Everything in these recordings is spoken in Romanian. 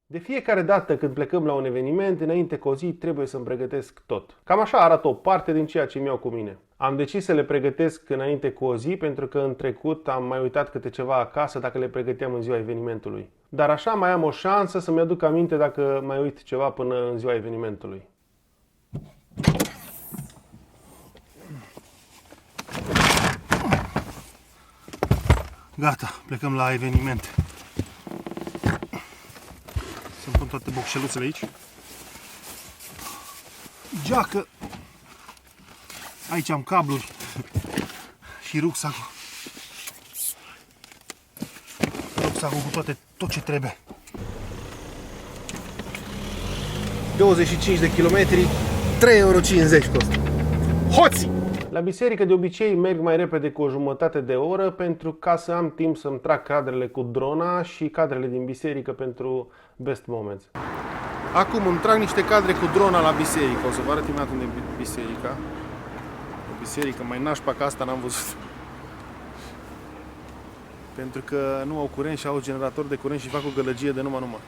De fiecare dată când plecăm la un eveniment, înainte cu o zi trebuie să-mi pregătesc tot. Cam așa arată o parte din ceea ce mi-au cu mine. Am decis să le pregătesc înainte cu o zi pentru că în trecut am mai uitat câte ceva acasă dacă le pregăteam în ziua evenimentului. Dar așa mai am o șansă să-mi aduc aminte dacă mai uit ceva până în ziua evenimentului. Gata, plecăm la eveniment. Să-mi pun toate boxeluțele aici. Geacă. Aici am cabluri. Și rucsacul. Rucsacul cu tot ce trebuie. 25 de kilometri, 3,50 € costă. Hoții! La biserică de obicei merg mai repede cu o jumătate de oră pentru ca să am timp să-mi trag cadrele cu drona și cadrele din biserică pentru best moments. Acum îmi trag niște cadre cu drona la biserică. O să vă arăt imediat unde e biserica. O biserică mai nașpa ca asta n-am văzut. Pentru că nu au curent și au generator de curent și fac o gălăgie de numai.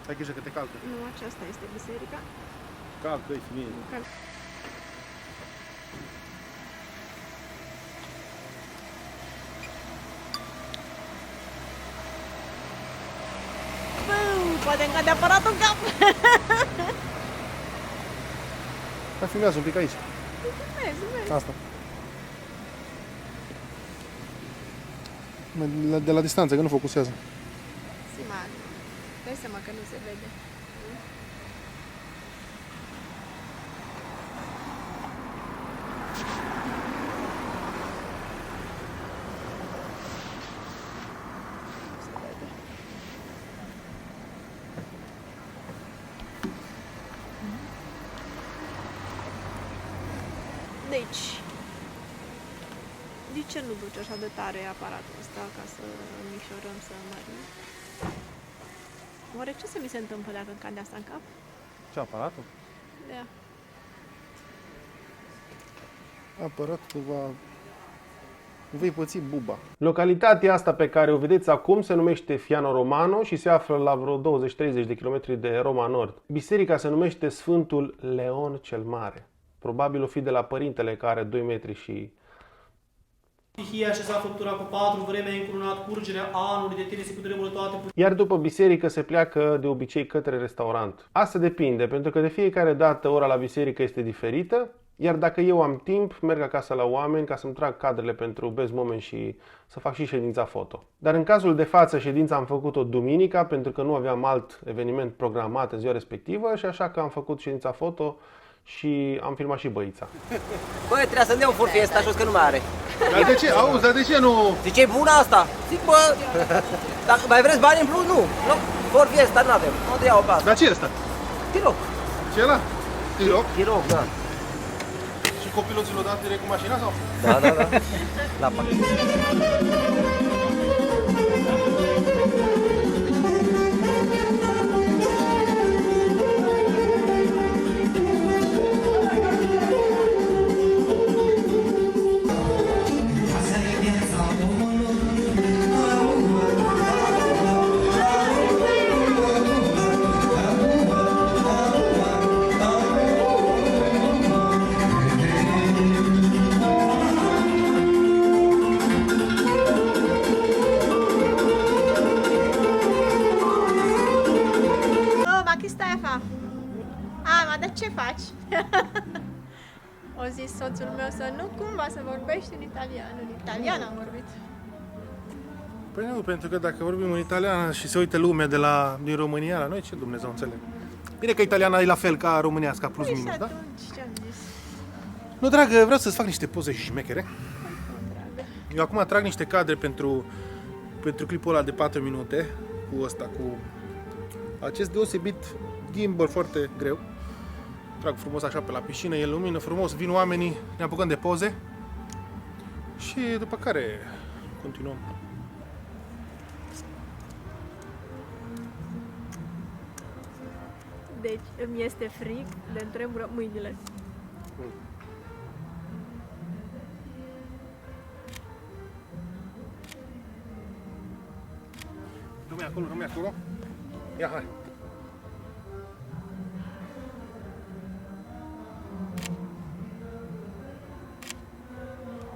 Ai grijă că te calcă. Nu, aceasta este biserica. Calcă-i, fie. Poate încă de apărat un cap. Hai, filmează un pic aici. Vezi. Asta. De la distanță, că nu focusează. Siman. Dai seama că nu se vede. Deci, de ce nu duci așa de tare aparatul ăsta ca să micșorăm, să mărim? Oare ce se mi se întâmplă dacă îmi cade asta în cap? Ce aparatul? Da. Aparatul vei păți buba. Localitatea asta pe care o vedeți acum se numește Fiano Romano și se află la vreo 20-30 de kilometri de Roma Nord. Biserica se numește Sfântul Leon cel Mare. Probabil o fi de la părintele care are 2 metri și... Stihia așezat făptura cu 4, vremea încununat curgerea anului, de tine se cutremură toate. Iar după biserică se pleacă de obicei către restaurant. Asta depinde, pentru că de fiecare dată ora la biserică este diferită, iar dacă eu am timp, merg acasă la oameni ca să-mi trag cadrele pentru best moment și să fac și ședința foto. Dar în cazul de față, ședința am făcut-o duminica, pentru că nu aveam alt eveniment programat în ziua respectivă și așa că am făcut ședința foto și am filmat și băița. Bă, trebuia să-mi dea un Ford Fiesta, așa că nu mai are. Dar de ce? Auzi, dar de ce nu... Zice, e bună asta? Zic, bă, dacă mai vreți bani în plus, nu. Nu, Ford Fiesta nu avem. Nu te iau pe asta. Dar ce e ăsta? Tiroc. Ce e ăla? Tiroc? Tiroc, da. Și copilul ți l-a dat direct cu mașina sau? Da. La pachet. Ce faci? O zis soțul meu să nu cumva să vorbești în italian. În italian am vorbit. Păi nu, pentru că dacă vorbim în italiană și se uită lumea din România la noi, ce Dumnezeu înțeleg? Bine că italiana e la fel ca românească, plus Păi minus, și da? atunci ce-am zis? Nu, dragă, vreau să-ți fac niște poze și șmechere. Eu acum trag niște cadre pentru clipul ăla de 4 minute cu ăsta, cu acest deosebit gimbal foarte greu. Trag frumos așa pe la piscină, e lumină frumos, vin oamenii, ne apucăm de poze și după care continuăm. Deci îmi este frig de întremură mâinile. Lumea acolo, rămâi acolo. Ia, hai.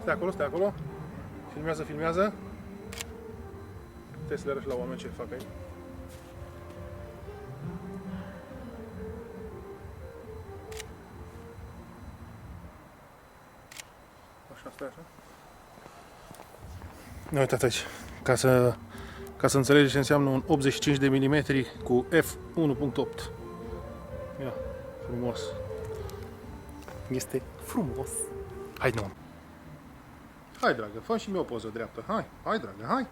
Stai acolo. Filmează, filmează. Trebuie să le arăși la oameni ce fac aici. Așa, stai așa. Uitați aici, ca să înțelegeți ce înseamnă un 85 de mm cu f1.8. Ia, frumos. Este frumos. Hai, nu. Hai, dragă, fă și mie o poză dreaptă. Hai, dragă, hai.